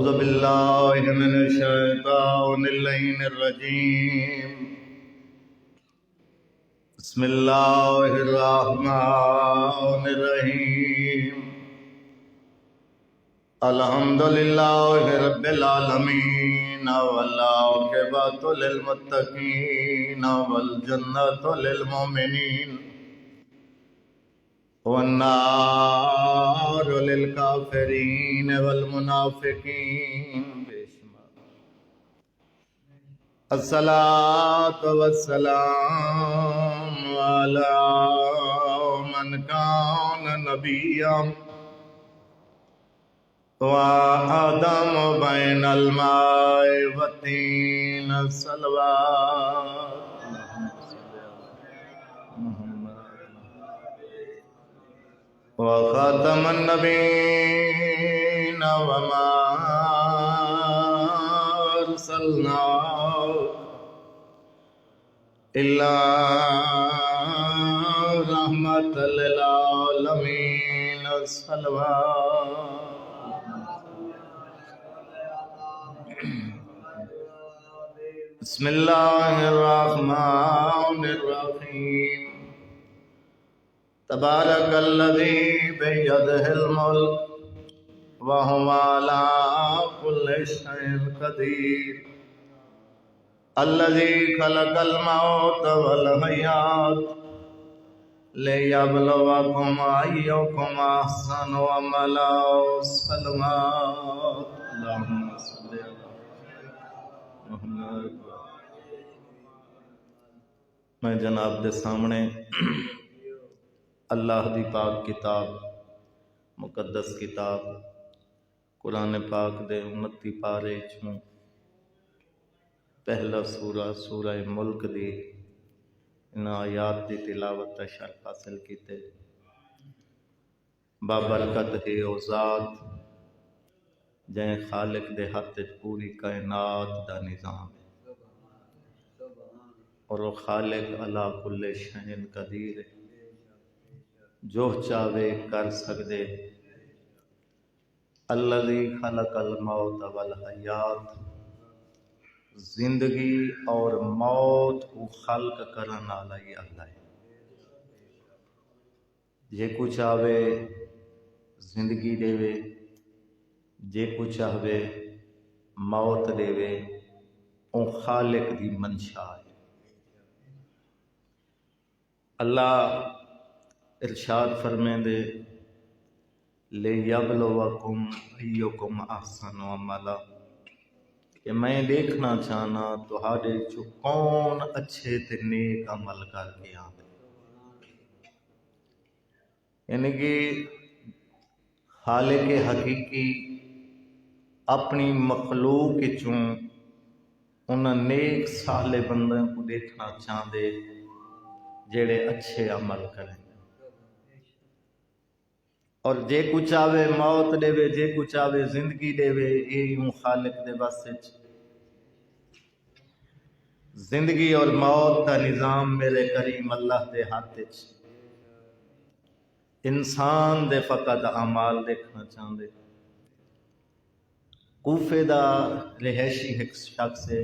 أعوذ بالله من الشيطان اللعين الرجيم. بسم الله الرحمن الرحيم. الحمد لله رب العالمين والعاقبة للمتقين والجنة للمؤمنين والنار للكافرين والمنافقين. الصلاة والسلام على من كان نبيا وآدم بين الماء والطين صلوات وخاتم النبيين وما أرسلنا إلا رحمة للعالمين صلوات. بسم الله الرحمن الرحيم. تبارك الذي بيده الملك وهو على كل شيء قدير. الذي خلق الموت والحياة ليبلوكم أيكم أحسن عملا. صلوات. اللهم صل على محمد. میں جناب دے سامنے اللہ دی پاک کتاب، مقدس کتاب قرآن پاک دے 29 پارے چوں پہلا سورہ ملک دی ان آیات دی تلاوت تا شرف حاصل کیتے. بابرکت ہے او ذات جائیں خالق دے ہاتھ پوری کائنات دا نظام ہے، اور وہ خالق علا کل شیء قدیر ہے، جو چاہے کر سکدے. الذی خلق الموت والحیات، زندگی اور موت کو خلق کرن والا ہی اللہ ہے. جے کو چاہے زندگی دے وے، جے کو چاہے موت دے وے، او خالق دی منشا ہے. اللہ ارشاد فرمیندے لِیَبْلُوَکُمْ أَیُّکُمْ أَحْسَنُ عَمَلًا، کہ میں دیکھنا چاہنا تہاڈے چوں کون اچھے تے نیک عمل کر کے آندے. یعنی کہ خالق حقیقی اپنی مخلوق چوں انہاں نیک صالح بندوں کو دیکھنا چاہندے جڑے اچھے عمل کریں. اور جے کو چاہے موت دے وے، جے کو چاہے زندگی دے وے، یوں خالق دے واسطے. زندگی اور موت کا نظام میرے کریم اللہ دے ہاتھ وچ. انسان دے فقط اعمال دیکھنا چاہندے. کوفے دا رہائشی ایک شخص ہے،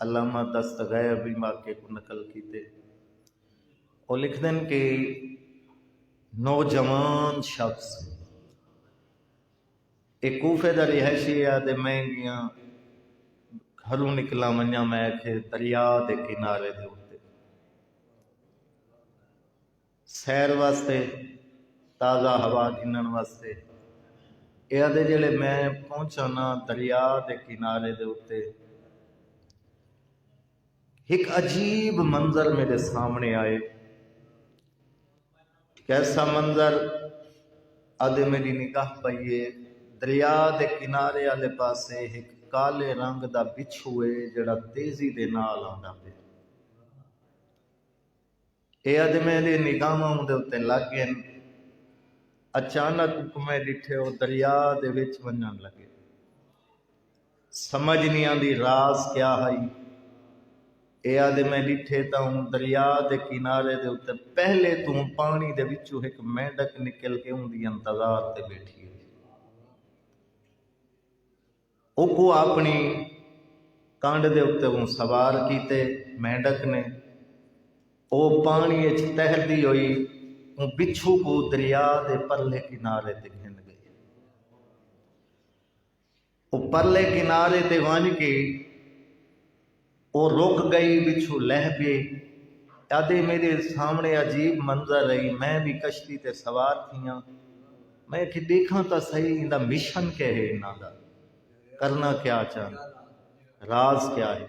علامہ دستغیب واقعے کو نقل کیتے. وہ لکھ دیں کہ نوجوان شخص ایک کوفے دا رہائشی ہے تے میں گیاں گھروں نکلا ونجا میں کہ دریا دے کنارے دے اتے سیر واسطے، تازہ ہوا گھنن واسطے. اے دے جڑے میں پہنچا نا دریا دے کنارے دے اتے، ایک عجیب منظر میرے سامنے آئے. کیسا منظر؟ آدھے میری نگاہ پئیے دریا دے کنارے والے پاسے ایک کالے رنگ دا بچھو ہے جڑا تیزی دے نال آندا پیا. اے آدھے میری نگاہاں اون دے اتے لگ گئے. اچانک میں ڈٹھے وہ دریا دے وچ ونجن لگے. سمجھ نہیں آندی راز کیا ہے. اے آدھے میں ڈٹھے تا ہوں دریا دے کنارے دے اتے پہلے تو پانی دے وچوں ایک مینڈک نکل کے ہوں دی انتظار تے بیٹھی ہے. وہ کو اپنی کانڈ دے اتنے وہ سوار کیتے مینڈک نے، وہ پانی تہرتی ہوئی وہ بچھو کو دریا دے پرلے کنارے تے گھن گئی۔ وہ پرلے کنارے تے ون کے وہ رک گئی، بچھو لہ پی۔ آدھے میرے سامنے عجیب منظر رہی، میں بھی کشتی تے سوار تھیاں، میں کہ دیکھاں تا صحیح اندہ مشن کیا ہے، انہاں دا کرنا کیا چاہنا، راز کیا ہے۔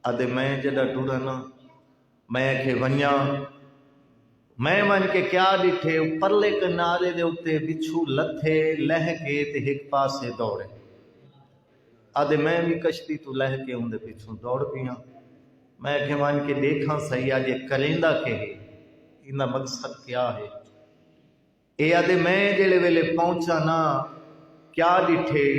آدھے میں جدہ ٹورنا میں کہ ونیاں، میں ون کے کیا ڈٹھے پرلے کنارے دے اتے بچھو لتھے لہ کے تے ایک پاسے دوڑے۔ آدھے میں بھی کشتی تو لہ کے ہوں دے پیچھوں دوڑ پیاں، میں کہ ون کے دیکھاں صحیح آج یہ کریندہ کے ہے، انہا مقصد کیا ہے۔ اے آدھے میں جلے ویلے پہنچا نا کیا ڈٹھے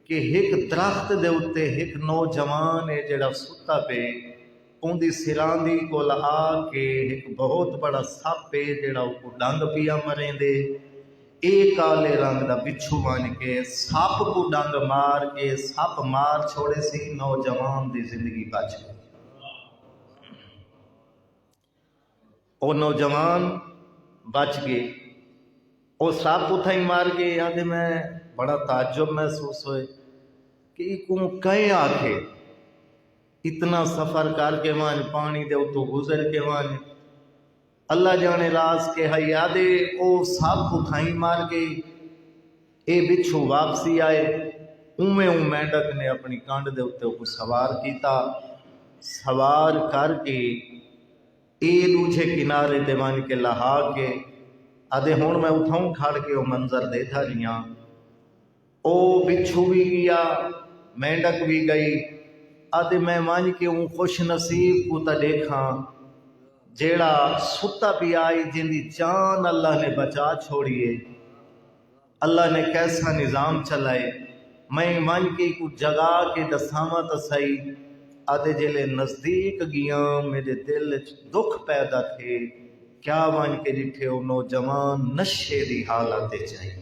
کہ ایک درخت دے اتے ایک نوجوان ہے جڑا ستا پہ، ان دی سراندی کو لہا کے ایک بہت بڑا سپ ہے جڑا کو ڈنگ پیا مریں دے، ایک کالے رنگ دا بچھو بن کے سپ کو ڈنگ مار کے سپ مار چھوڑے سی، نوجوان دی زندگی بچ گئی۔ وہ نوجوان بچ گئے، وہ سپ اتھا ہی مار گئے۔ آدھے میں بڑا تعجب محسوس ہوئے کہ کون کہے آکھے اتنا سفر کر کے وان پانی دے اتو گزر کے وان اللہ جانے راز کے ہے۔ آدھے او سپ اتھا ہی مار گئے، اے بچھو واپسی آئے، مینڈک نے اپنی کانڈ دے اتنے کو سوار کیتا، سوار کر کے اے دوجھے کنارے تے ون کے لہا کے آدھے ہون میں اٹھاؤں کھڑ کے وہ منظر دے تھا جیاں، او بچھو بھی گیا مینڈک بھی گئی۔ آدھے میں ون کے وہ خوش نصیب کو تا دیکھاں جیڑا ستا پی آئی جن دی جان اللہ نے بچا چھوڑیے، اللہ نے کیسا نظام چلائے۔ میں ون کے کو جگا کے دساواں تا صحیح، آدھے جلے نزدیک گیاں میرے دل دکھ پیدا تھے، کیا ون کے جٹھے وہ نوجوان نشے دی حالت چاہیے،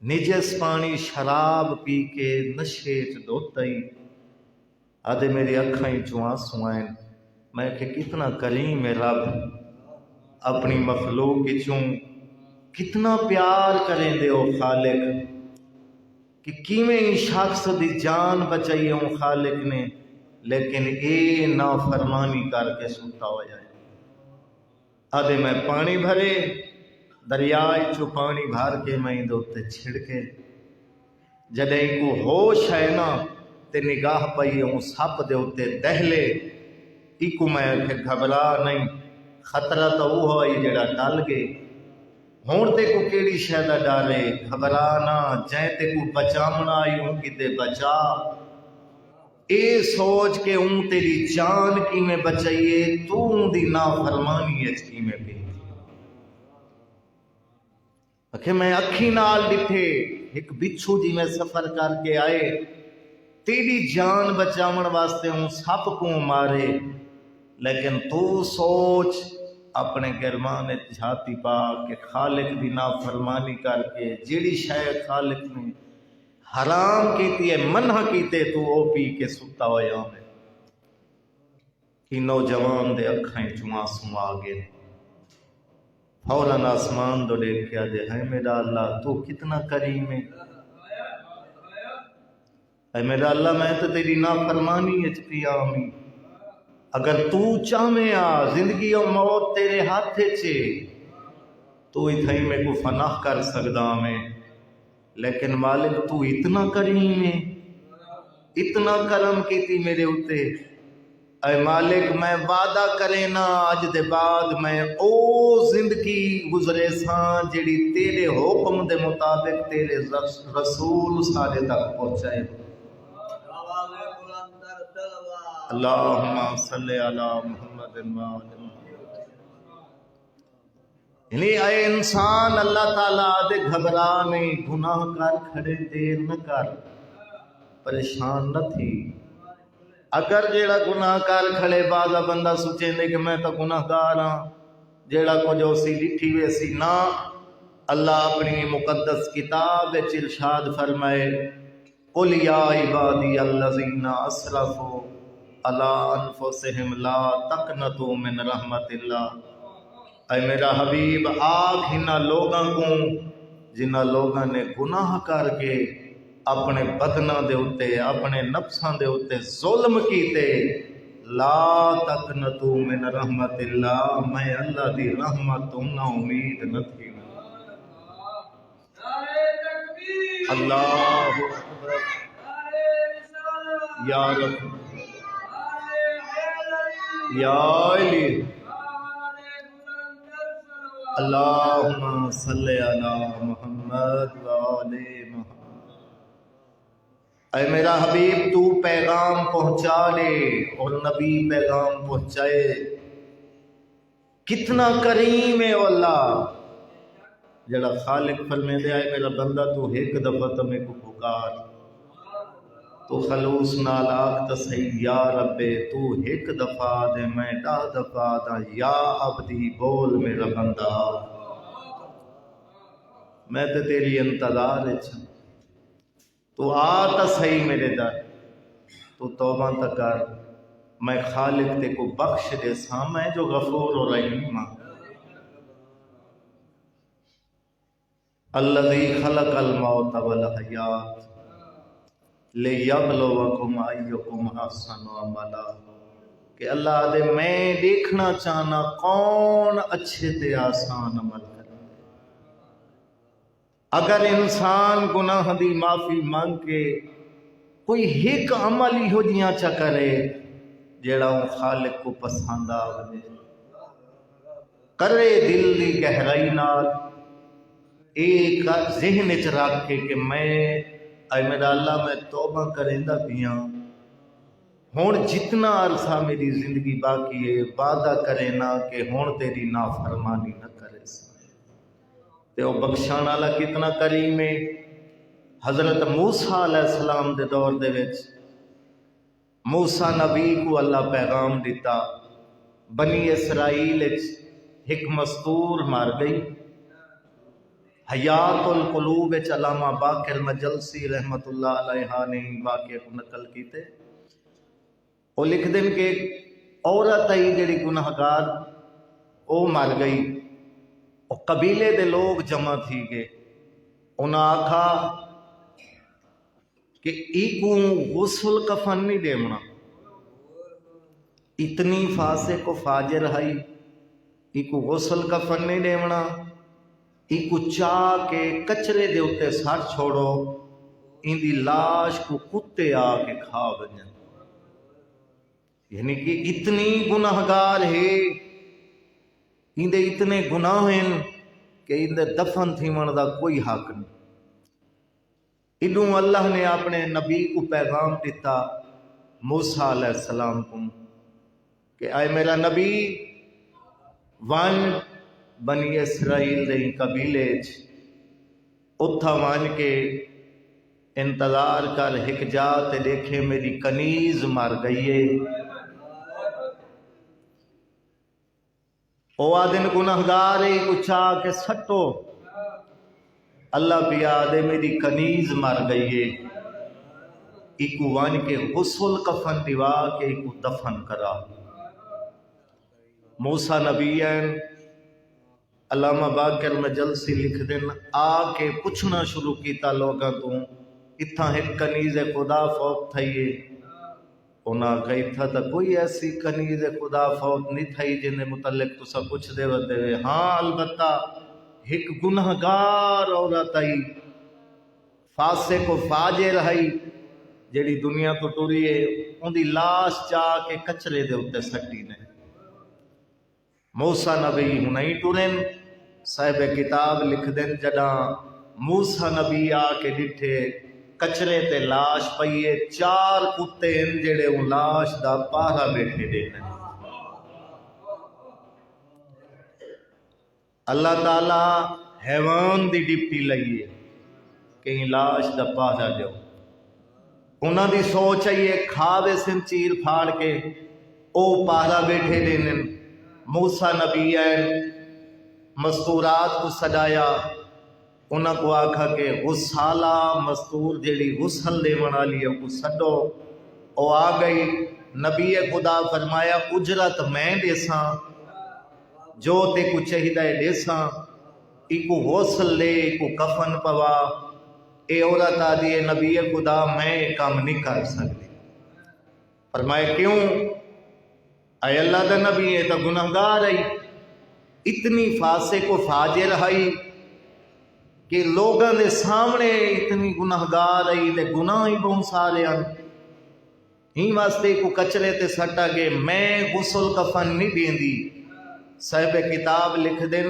نجس پانی شراب پی کے نشے چ ہی۔ آدھے میری اکھائیں چواں سوائیں، میں کہ کتنا کریم ہے رب، اپنی مخلوق کی چوں کتنا پیار کریں دے او خالق، کہ کیویں شخص دی جان بچائی ہوں خالق نے، لیکن اے نافرمانی کر کے سوتا ہو جائے۔ آدھے میں پانی بھرے دریائے چو پانی بھر کے میں دوتے چھڑکے، جدے کو ہوش ہے نا تے نگاہ پئی ہوں سپ دے ہوتے دہلے، ایکو میں کہ گھبرا نہیں، خطرہ تو وہ ہوئی جڑا ڈال گئے، ہون تے کو کیڑی شہدہ ڈالے، گھبرانا جائیں تے کو بچامنا آئی ہوں کی تے بچا، اے سوچ کے ہوں تیری جان کی میں بچائیے، تو ہوں دی نافرمانی اچ کی میں بھی۔ کہ میں اکھی نال ڈٹھے ایک بچھو جی میں سفر کر کے آئے، تیری جان بچاون واسطے ہوں سپ کو مارے، لیکن تو سوچ اپنے گرمان جھاتی پا کہ خالق دی نافرمانی کر کے جیڑی شاید خالق نے حرام کیتی ہے منع کیتے تو او پی کے ستا ہویا میں۔ کہ نوجوان دے اکھائیں چواں سوں آگے، فوراً آسمان دو دیکھ کے آدھے ہے میرا اللہ تو کتنا کریم ہے، اے میرا اللہ میں تو تیری نافرمانی اچ پیا ہوں، اگر تو چاہمیں زندگی و موت تیرے ہاتھ چھے تو اتھائی میں کو فناہ کر سکدا میں، لیکن مالک تو اتنا کریم ہے، اتنا کرم کیتی میرے ہوتے، اے مالک میں وعدہ کرے نا آج دے بعد میں او زندگی گزرے سان جیڑی تیرے حکم دے مطابق تیرے رسول سارے تک پہنچائے۔ اللہم صلی علی محمد یعنی اے انسان اللہ تعالیٰ دے گھبرا نہیں، گناہ کر کھڑے دیر نہ کر، پریشان نہ تھی۔ اگر جیڑا گناہ کر کھڑے بعضا بندہ سوچیں دے کہ میں تو گناہ گار ہاں، جیڑا کو جو سی ڈٹھی ویسی نا، اللہ اپنی مقدس کتاب ارشاد فرمائے قل یا عبادی الذین اسرفوا علی انفسہم لا تقنطوا من رحمت اللہ، اے میرا حبیب آکھ انہاں لوگاں کو جنہاں لوگاں نے گناہ کر کے اپنے بدناں دے اتے اپنے نفساں دے اتے ظلم کیتے، لا تقنطوا من رحمت اللہ، میں اللہ دی رحمت تو نہ امید نہ تھی۔ اللہ اکبر یا رب یا علی، اللہم صلی علی محمد وآل محمد۔ اے میرا حبیب تو پیغام پہنچا لے اور نبی پیغام پہنچائے، کتنا کریم ہے اللہ جڑا خالق فرمے دے، آئے میرا بندہ تو ایک دفعہ تمہیں کو پکار، تو خلوص نال آکھ تا صحیح یا رب تو ایک دفعہ دے میں 10 دفعہ دا یا عبدی بول میرا بندہ، میں تے تیری انتظار اچھا، تو آتا صحیح میرے در، تو توبہ تکر، میں خالق تے کو بخش دے سا، میں جو غفور و رحیم ہاں۔ الذی خلق الموت والحیات لیبلوکم ایکم احسن عملا، کہ اللہ دے میں دیکھنا چاہنا کون اچھے تے آسان عمل کرے۔ اگر انسان گناہ دی معافی مانگ کے کوئی ایک عمل ہی ہو جیاں چا کرے جیڑا ہوں خالق کو پسند آوے، کرے دل دی گہرائی نال ایک ذہن وچ رکھ کے کہ میں اے میرا اللہ میں توبہ کریندا پیاں، ہن جتنا عرصہ میری زندگی باقی ہے وعدہ کرے نا کہ ہن تیری نافرمانی نہ کرے تے او بخشان والا کتنا کریم ہے۔ حضرت موسیٰ علیہ السلام دے دور دے وچ موسیٰ نبی کو اللہ پیغام دیتا، بنی اسرائیل وچ ایک مستور مار گئی۔ حیات القلوب وچ علامہ باقر مجلسی رحمت اللہ علیہ نے واقعے کو نقل کیتے، وہ لکھ دیں کہ عورت آئی جڑی گناہگار او مر گئی، وہ قبیلے دے لوگ جمع تھی گئے، انہاں آکھا کہ ایکو غسل کفن نہیں دیمنا، اتنی فاسق و فاجر ہے، ایکو غسل کفن نہیں دیمنا، ایکو چاہ کے کچرے دے اتے سر چھوڑو، ان دی لاش کو کتے آ کے کھا بجن۔ یعنی کہ اتنی گناہگار ہے، ان دے اتنے گناہ ہیں کہ ان دے دفن تھی من دا کوئی حق نہیں۔ ادوں اللہ نے اپنے نبی کو پیغام دیتا موسیٰ علیہ السلام کو کہ اے میرا نبی وان بنی اسرائیل دے قبیلے اتھا وان کے انتظار کر ہک جا تے دیکھے میری کنیز مر گئی ہے، او آدن گناہگار ہے کو چاہ کے سٹو، اللہ پیا دے میری کنیز مر گئی ہے، ایکو وان کے غسل کفن دیوا کے ایکو دفن کرا۔ موسیٰ نبیین علامہ باقر مجلسی لکھ دیں آ کے پوچھنا شروع کیتا لوگاں تو اتھا ایک کنیز خدا فوت تھئیے، انہاں کہی تھا تا کوئی ایسی کنیز خدا فوت نہیں تھئی جن متعلق تو سب کچھ دے وتے ہوئے، ہاں البتہ ایک گنہگار عورت آئی فاسق و فاجر آئی جیڑی دنیا تو ٹری ہے، ان دی لاش چاہ کے کچرے دے اتے سٹی نے۔ موسیٰ نبی ہنائی ٹرین صاحب کتاب لکھ دیں جڑا موسیٰ نبی آ کے ڈٹھے کچرے تے لاش پئیے، 4 کتے ہیں جڑے ان لاش دا پارا بیٹھے دینے۔ اللہ تعالیٰ حیوان دی ڈپٹی لئیے کہ ان لاش دا پارا دیو، انہاں دی سوچ آئیے کھاوے سن چیر پھاڑ کے او پارا بیٹھے دینے۔ موسیٰ نبی مستورات کو سجایا، انہاں کو آکھا کہ غسالہ مستور جیڑی غسل دیون والی ہے کو سڈو، او آ گئی۔ نبی خدا فرمایا اجرت میں دیساں، جو تے کو چاہیے دیساں، ایکو غسل دے ایکو کفن پوا۔ اے عورت آدھی ہے نبی خدا میں کام نہیں کر سکتی۔ فرمایا کیوں؟ اے اللہ دا نبی ہے تو گناہگار ہے، اتنی فاسق و فاجر ہے کہ لوگاں دے سامنے اتنی گناہگار ہے تے گناہ ہی بہت سارے ہیں۔ ہی واسطے کو کچرے تے سٹا کہ میں غسل کفن نہیں دیندی۔ صاحب کتاب لکھ دن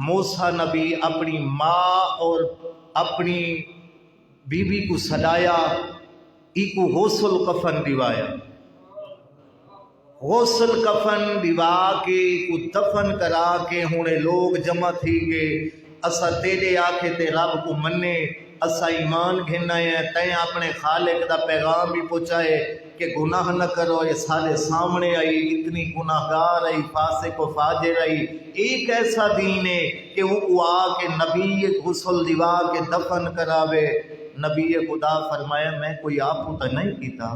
موسیٰ نبی اپنی ماں اور اپنی بی بی کو سڈایا، ایکو غسل کفن دیوایا، غسل کفن دیوا کے کو دفن کرا کے ہونے لوگ جمع تھی گئے۔ اسا تیرے آکھے تے رب کو منے، اسا ایمان گھننا ہے، تین اپنے خالق دا پیغام بھی پہنچائے کہ گناہ نہ کرو، یہ سارے سامنے آئی، اتنی گناہگار آئی، فاسق و فاجر آئی۔ ایک ایسا دین ہے کہ وہ آ کے نبی غسل دیوا کے دفن کراوے۔ نبی خدا فرمایا میں کوئی آپ کو تو نہیں کیتا،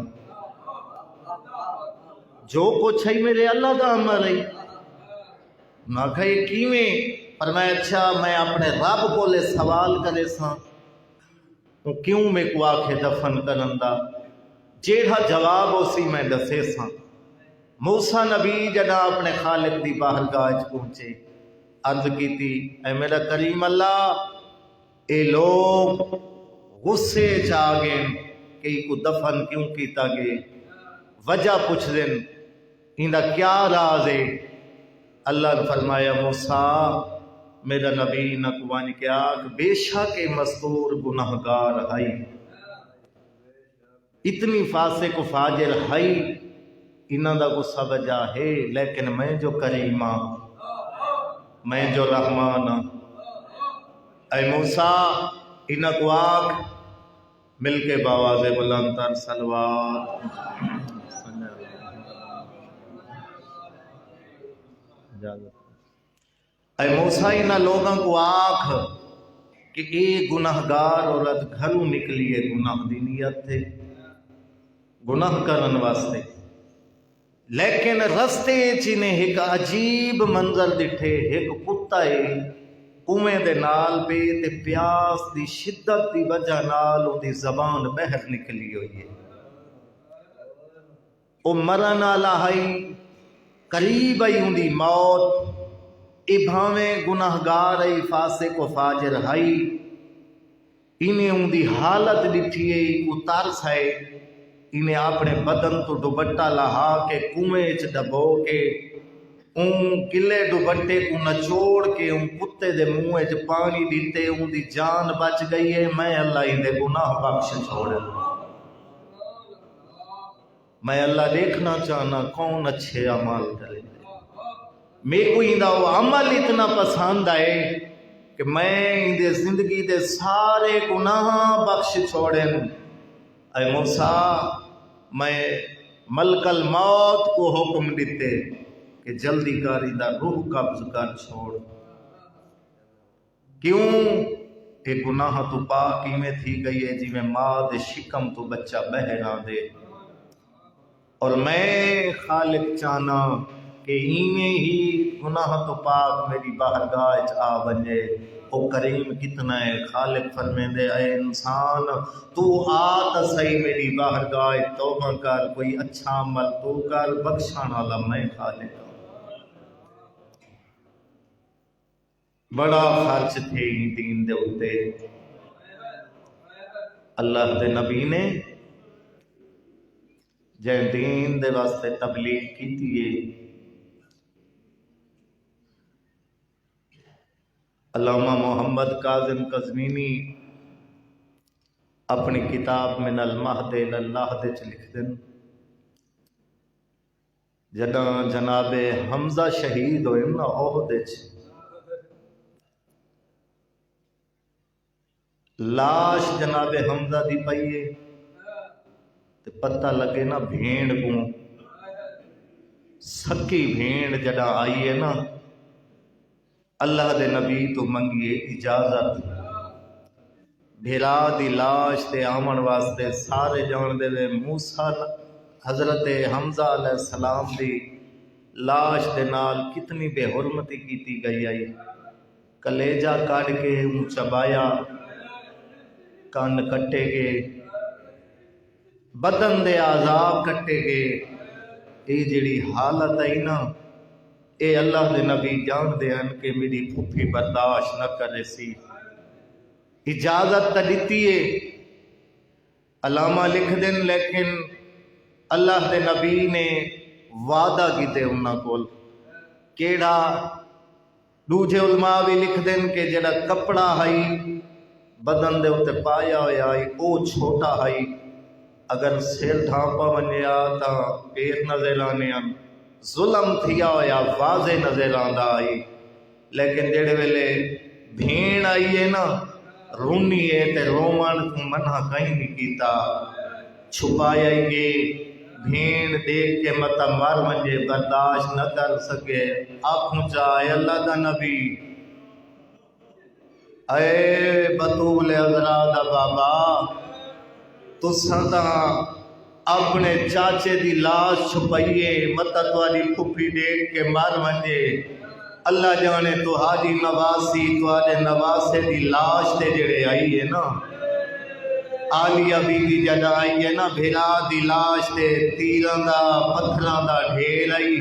جو کچھ ہے میرے اللہ دا عمل ہے۔ میں کہا یہ کیویں؟ فرمایا اچھا میں اپنے رب کو لے سوال کرے ساں کیوں میں کو آکھے دفن کرندا، جیڑا جواب اسی میں دسے ساں۔ موسیٰ نبی جڑا اپنے خالق دی بارگاہ پہنچے، عرض کیتی اے میرا کریم اللہ، اے لوگ غصے چاہ گئے کہ کو دفن کیوں کیتا گئے، وجہ پوچھ دیں اندہ کیا راز ہے؟ اللہ نے فرمایا موسیٰ میرا نبی نقوانی کیا کہ بے شک مستور گناہگار ہے، اتنی فاسق و فاجر ہے، انہاں دا غصہ وجہ ہے، لیکن میں جو کریمہ میں جو رحمان، اے موسیٰ انہاں کو آکھ مل کے باواز بلند تر صلوات۔ اے موسیٰ انہاں لوگاں کو آکھ کہ اے گناہگار عورت گھروں نکلی ہے گناہ دی نیت تھے، گناہ کرن واسطے، لیکن رستے چینے ایک عجیب منظر دٹھے، ایک کتا ہے کنویں دے نال پہ تے پیاس دی شدت دی وجہ نال ان دی زبان بہر نکلی ہوئی ہے، او مرن والا ہے، قریب ہے ان دی موت۔ اے بھاویں گناہگار ہے، فاسق و فاجر ہے، انہیں ان دی حالت ڈٹھی ہے، کو ترس ہے، انہیں اپنے بدن تو دوپٹہ لہا کے کنویں چ ڈبو کے ان کلے دوپٹے کو نچوڑ کے ان کتے دے منہ چ پانی دیتے، ان دی جان بچ گئی ہے۔ میں اللہ ان دے گناہ بخش چھوڑے، میں اللہ دیکھنا چاہنا کون اچھے عمل کرے، میں کو اندہ وہ عمل اتنا پسند آئے کہ میں اندے زندگی دے سارے گناہ بخش چھوڑیں۔ اے موسیٰ میں ملک الموت کو حکم دیتے کہ جلدی کر اندہ روح قبض کر چھوڑ، کیوں؟ اے گناہ تو پاکی میں تھی گئی ہے جی میں ماں دے شکم تو بچہ بہرا دے، اور میں خالق چاہنا کہ ایویں ہی گناہ تو پاک میری بارگاہ آ بنجے۔ او کریم کتنا ہے، خالق فرمیندے اے انسان تو آ تا صحیح میری بارگاہ توبہ کر، کوئی اچھا عمل تو کر، بخشان والا میں خالق ہوں۔ بڑا خرچ تھے دین دے ہوتے، اللہ دے نبی نے جے دین دے واسطے تبلیغ کی تیئے، علامہ محمد کاظم قزوینی اپنی کتاب من المہد الاللہ چ لکھ دیں جداں جناب حمزہ شہید ہوئے نا احد چ، لاش جناب حمزہ دی پئیے تے پتہ لگے نا بھیڑ کو، سکی بھیڑ جداں آئی ہے نا، اللہ دے نبی تو منگیے اجازت بھیرا دی لاش تے آمن واسطے سارے جان دے وے موسیٰ حضرت حمزہ علیہ السلام دی لاش دے نال کتنی بے حرمتی کیتی گئی آئی، کلیجہ کاٹ کے چبایا، کان کٹے گے، بدن دے عذاب کٹے گے، اے جڑی حالت آئی نا، اے اللہ دے نبی جان دے ان کہ میری پھپھی برداشت نہ کرے سی، اجازت تا دیتی ہے، علامہ لکھ دیں، لیکن اللہ دے نبی نے وعدہ کیتے انہاں کول کیڑا، دوجے علماء بھی لکھ دیں کہ جڑا کپڑا ہائی بدن دے اتے پایا ہویا ہے او چھوٹا ہے، اگر سیر ڈھانپا ونیا تا پیر نظر آنے ظلم تھیا ہویا واضح نظر آندا ہے، لیکن جڑے ویلے بھین آئی ہے نا رونی ہے تے رومن منہ کہیں نہیں کیتا، چھپایا ہی گے، بھین دیکھ کے متا مر ونجے برداشت نہ کر سکے، آنکھوں چاہے اللہ دا نبی، اے بطول عذرا دا بابا، تساں تاں اپنے چاچے دی لاش چھپائیے، متا توالی پھپھی دیکھ کے مر ونجے، اللہ جانے تو حاجی نواسی توالے نواسے دی لاش تے جڑے آئی ہے نا، آلیہ بی بی جڑا آئی ہے نا بھیرا دی لاش تے تیران دا پتھران دا ڈھیر آئی،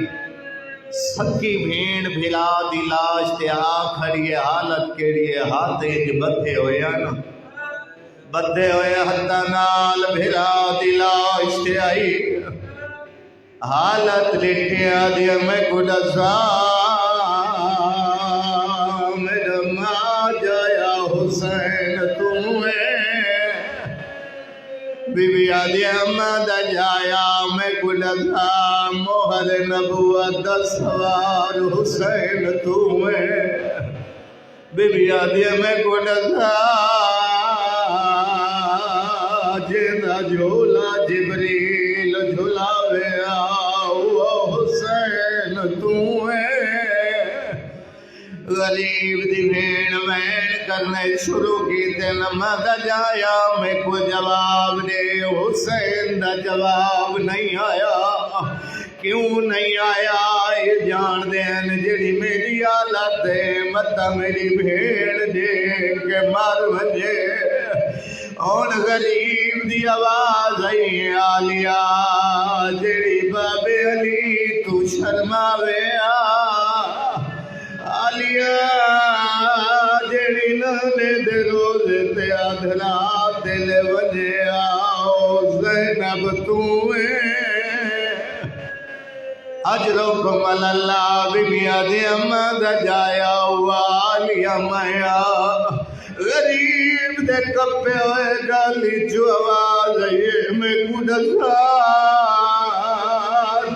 سکی بھین بھیرا دی لاش تے آکھڑی حالت کیڑی ہے، ہاتھ ایج بدھے ہوئے نا، بدھے ہوئے حتہ نال بھیرا دی لاش تے آئی، حالت لٹیا دیا میں گڈزا میرا ماں جایا حسین تمہیں، بی بی آدھی احمد جایا میں گڈزا موہر نبوت سوار حسین تمہیں، بی بی آدھی میں گڈزا جیدہ جھولا جبریل جھولاوے آؤ حسین تمہیں، غریب دی بھین وین کرنے شروع کی تے نمد جایا میں کو جواب دے، حسین دا جواب نہیں آیا، کیوں نہیں آیا یہ جان دین جڑی میری حالت ہے، متا میری بھین دیکھ کے مر ونجے، اور غریب دی آواز آئی آلیا جڑی بابے علی تو شرماوے آلیا جڑی نانے دے روزے تے آدھرا دل وجے آؤ زینب تویں، اجرکم اللہ بی بی آدھی احمد جایا والیا مایا، غریب دے کپے ہوئے گالی جو آواز ہے میں گڈزا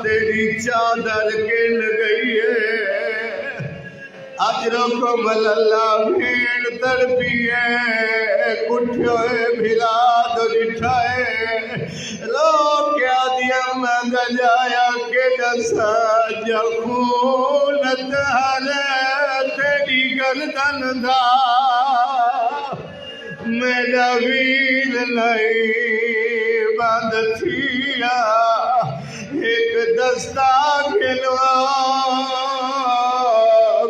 تیری چادر کن گئی ہے، اجرکم اللہ بھیڑ تڑپی ہے، کٹھے ہوئے بھیلا دو لٹھائے، رو کیا دیا مند جایا کہ جسا جخون تہرے تیری گردن دا، میرا ویر نہیں بند تھیا، ایک دستہ کھلوا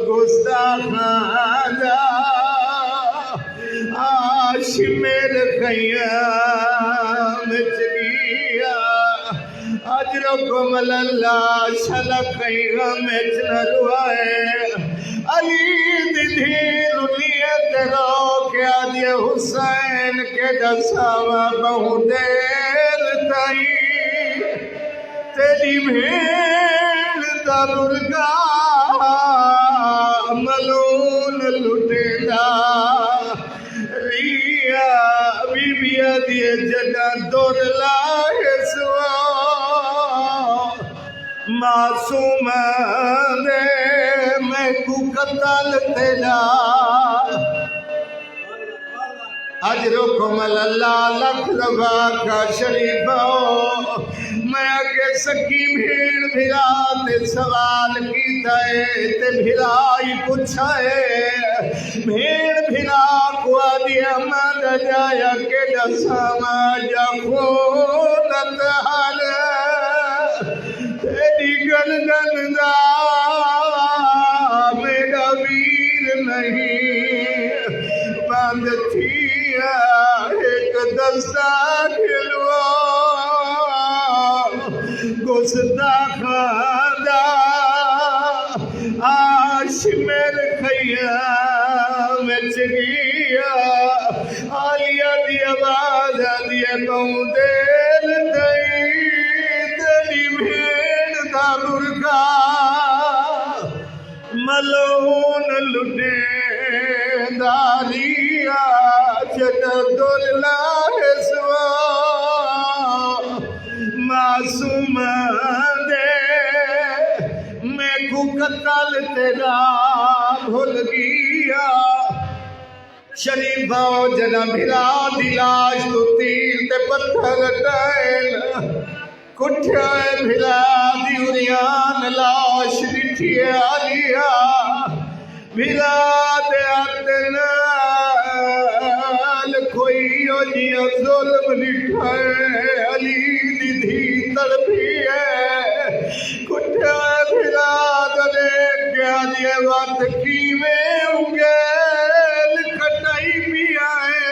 گستاخان دا، آش میرے خیام چگیا، اجرکم اللہ شلق خیام چنروائے، علی دی دھیر نیت رو کیا دیا حسین کے دساوہ بہو دیر تائی، تیری بھیڑ دا مرگا ملون لٹیلا، ریا بی بی آدھی جگہ دور لائے سوا، معصوم دے میں کو قتل تیلا، اجرکم اللہ لکھ لبا کا شریفہ میں اگے سکی بھیڑ بھرا تے سوال کیتا ہے تے بھرائی پچھائے بھیڑ بھرا کو آدھی احمد جایا کے دساما جا خونت حال تیری گردن دا میرا ویر نہیں بند تھیا ایک دستہ کھلوا گستاخاندہ آش میرے خیام چگیا آلیا دی آواز آدیا بہوں دیر دئی تیری بھیڑ دا برکا ملون لٹے داریا جد اللہ سوا معصوم دے میں کو قتل تیرا بھول گیا شریفہ جنا بھرا دی لاش تو تیر تے پتھر ٹائل کٹھیا بھرا دی اریان لاش ڈٹھیا آلیا بھرا دے آتنال کوئی اوجیا ظلم ڈٹھائے علی دی دھی تڑپی ہے کٹھیا بھرا دے کیا دیے وقت کیویں انگیل کٹائی بھی آئے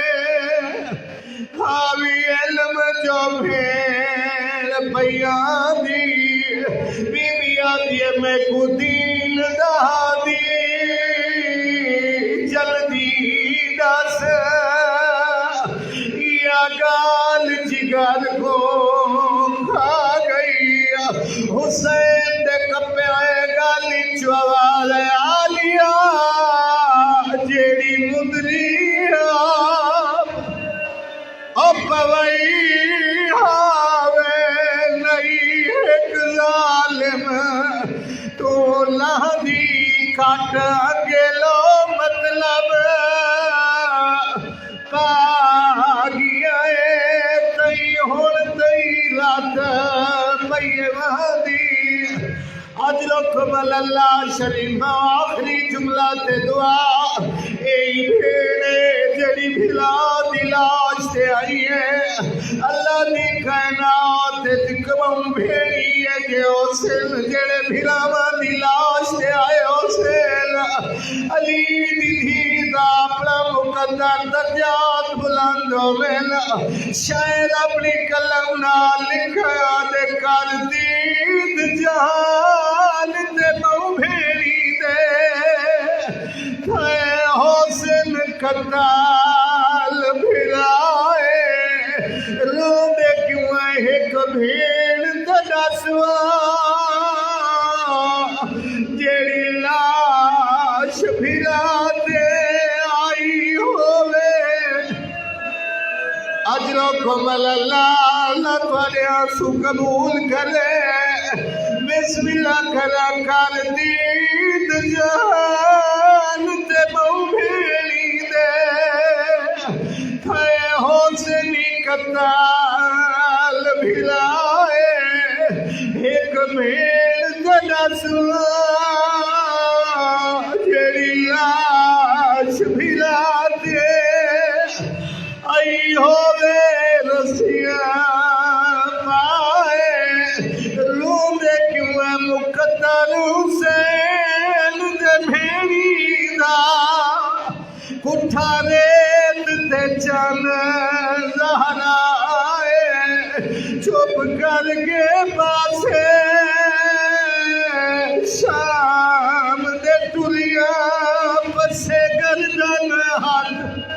حاوی علم جو بھیڑ بیان دی بی بی آدھی میں کو دین دہا دی جلدی دس یا گال جگر کو کھا گئی حسین دے کپے آئے گالی چوال آلیا جیڑی مدری پوئی ہاوے نہیں ایک ظالم تو لہدی کھٹ اگلو مطلب پا گیا تئی ہون تئی رات پئی وحدی اجرکم اللہ شریف آخری جملہ تے دعا اے بھیڑے جڑی بھلا دی لاش تے آئی ہے اللہ دی کائنات تے دکھم بھیڑی ہے جے حسین جڑے بھراواں دی لاش تے آئے حسین علی دی دھی دا اپنا مقدر درجات بلند ہوئے شاعر اپنی قلم نال لکھا دے کر دید جہان تے بہو بھیڑی دے تھے حسن قتال بھرائے رو دے کیوں ایک بھیڑ تجاسوا جیڑی لاش بھرا دے آئی ہوئے اجرکم اللہ اللہ تھوڑے آنسو قبول کرے بسم اللہ کرا کر دید جہان تے بہو بھیڑی دے تھے حسنی قتال بھرائے ایک بھیڑ تجاسوا جیڑی لاش بھرا دے آئی ہوئے رسیاں پائے روم دے کیوں ہے مقدر حسین دے بھیڑی دا کٹھا ریت تے چن زہرا آئے چپ کر کے پاسے شام دے ٹریا پسے گردن ہاتھ